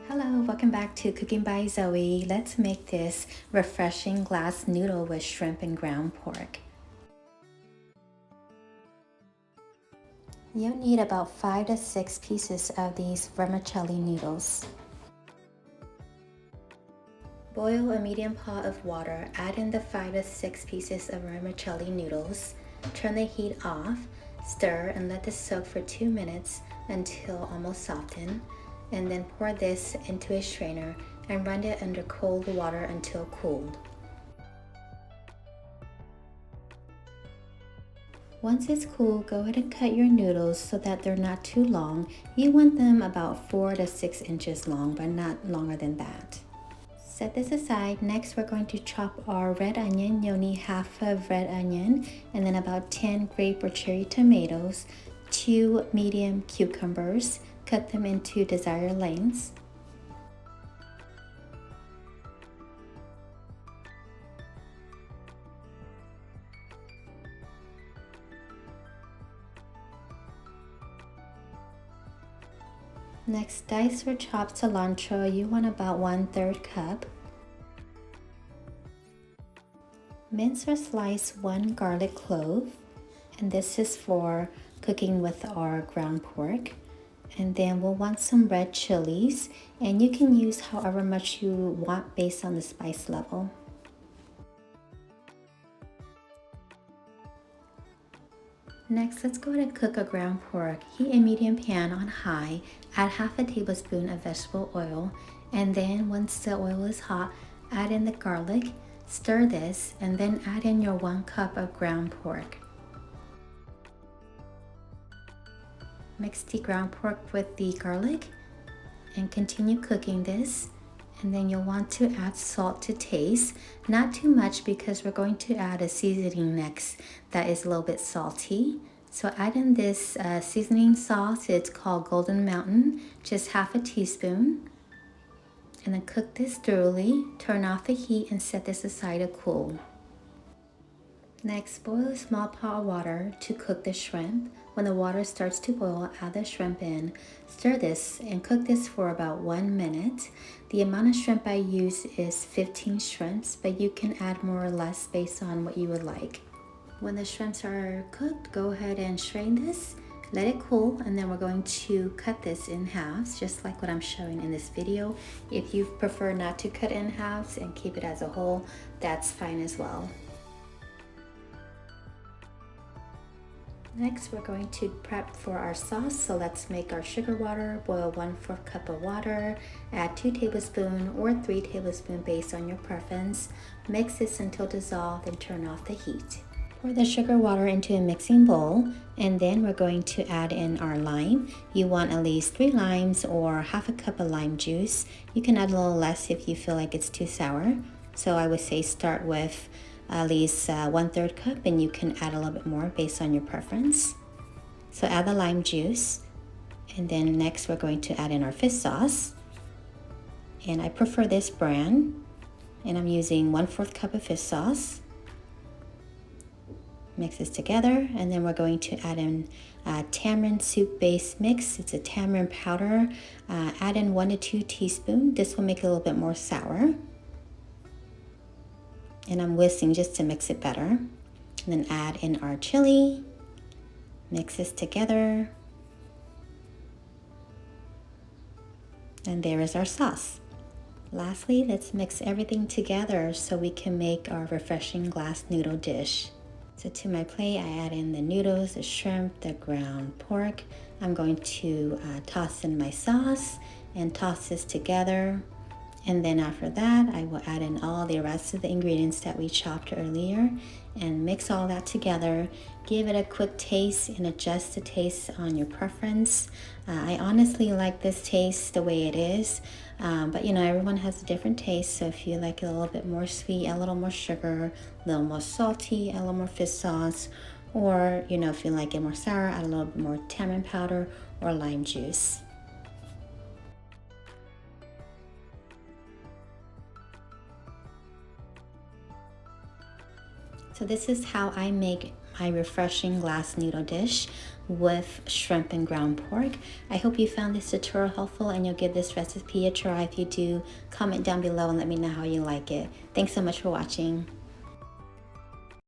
Hello, welcome back to Cooking by Zoe. Let's make this refreshing glass noodle with shrimp and ground pork. You'll need about 5 to 6 pieces of these vermicelli noodles. Boil a medium pot of water, add in the 5 to 6 pieces of vermicelli noodles, turn the heat off, stir and let this soak for 2 minutes until almost softened, and then pour this into a strainer and run it under cold water until cooled. Once it's cool, go ahead and cut your noodles so that they're not too long. You want them about 4 to 6 inches long, but not longer than that. Set this aside. Next, we're going to chop our red onion. You'll need half of red onion and then about 10 grape or cherry tomatoes, 2 medium cucumbers. Cut them into desired lengths. Next, dice or chop cilantro. You want about 1/3 cup. Mince or slice 1 garlic clove, and this is for cooking with our ground pork. And then we'll want some red chilies, and you can use however much you want based on the spice level. Next, let's go ahead and cook a ground pork. Heat a medium pan on high, add half a tablespoon of vegetable oil, and then once the oil is hot, add in the garlic, stir this, and then add in your 1 cup of ground pork. Mix the ground pork with the garlic and continue cooking this. And then you'll want to add salt to taste, not too much because we're going to add a seasoning next that is a little bit salty. So add in this seasoning sauce. It's called Golden Mountain, just half a teaspoon. And then cook this thoroughly. Turn off the heat and set this aside to cool. Next, boil a small pot of water to cook the shrimp. When the water starts to boil, add the shrimp in. Stir this and cook this for about 1 minute. The amount of shrimp I use is 15 shrimps, but you can add more or less based on what you would like. When the shrimps are cooked, go ahead and strain this. Let it cool, and then we're going to cut this in halves, just like what I'm showing in this video. If you prefer not to cut in halves and keep it as a whole, that's fine as well. Next, we're going to prep for our sauce. So let's make our sugar water. Boil 1/4 cup of water. Add 2 tablespoons or 3 tablespoons based on your preference. Mix this until dissolved and turn off the heat. Pour the sugar water into a mixing bowl, and then we're going to add in our lime. You want at least 3 limes or half a cup of lime juice. You can add a little less if you feel like it's too sour. So I would say start with at least 1/3 cup, and you can add a little bit more based on your preference. So add the lime juice, and then next we're going to add in our fish sauce. And I prefer this brand, and I'm using 1/4 cup of fish sauce. Mix this together, and then we're going to add in tamarind soup base mix. It's a tamarind powder. Add in 1 to 2 teaspoons. This will make it a little bit more sour. And I'm whisking just to mix it better. And then add in our chili. Mix this together. And there is our sauce. Lastly, let's mix everything together so we can make our refreshing glass noodle dish. So to my plate, I add in the noodles, the shrimp, the ground pork. I'm going to toss in my sauce and toss this together. And then after that, I will add in all the rest of the ingredients that we chopped earlier and mix all that together. Give it a quick taste and adjust the taste on your preference. I honestly like this taste the way it is, but you know, everyone has a different taste. So if you like it a little bit more sweet, a little more sugar, a little more salty, a little more fish sauce, or you know, if you like it more sour, add a little bit more tamarind powder or lime juice. So this is how I make my refreshing glass noodle dish with shrimp and ground pork. I hope you found this tutorial helpful and you'll give this recipe a try. If you do, comment down below and let me know how you like it. Thanks so much for watching.